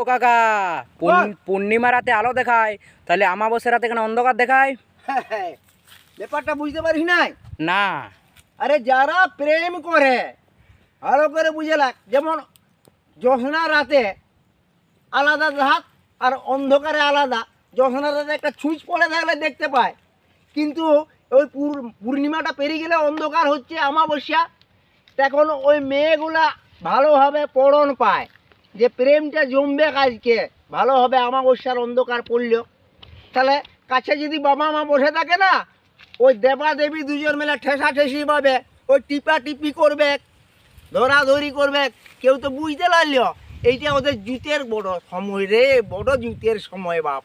কাকা, পূর্ণিমা রাতে আলো দেখায়, তাহলে অমাবস্যা রাতে কেন অন্ধকার দেখায়? ব্যাপারটা বুঝতে পারিস নাই? না। আরে যারা প্রেম করে ভালো করে বুঝে লাগ, যেমন জ্যোৎস্না রাতে আলাদা রাত আর অন্ধকারে আলাদা। জ্যোৎস্না রাতে একটা ছুঁচ পড়ে থাকলে দেখতে পায়, কিন্তু ওই পূর্ণিমাটা পেরিয়ে গেলে অন্ধকার হচ্ছে অমাবস্যা, তখন ওই মেয়েগুলা ভালোভাবে পড়ন পায় যে প্রেমটা জমবে আজকে, ভালো হবে অমাবস্যার অন্ধকার পড়ল। তাহলে কাছে যদি বাবা মা বসে থাকে না, ওই দেবা দেবী দুজন মিলে ঠেসা ঠেসি পাবে, ওই টিপা টিপি করবে, ধরাধরি করবে, কেউ তো বুঝতে পারল এইটা ওদের জুতের বড় সময় রে, বড় জুতের সময় বাপ।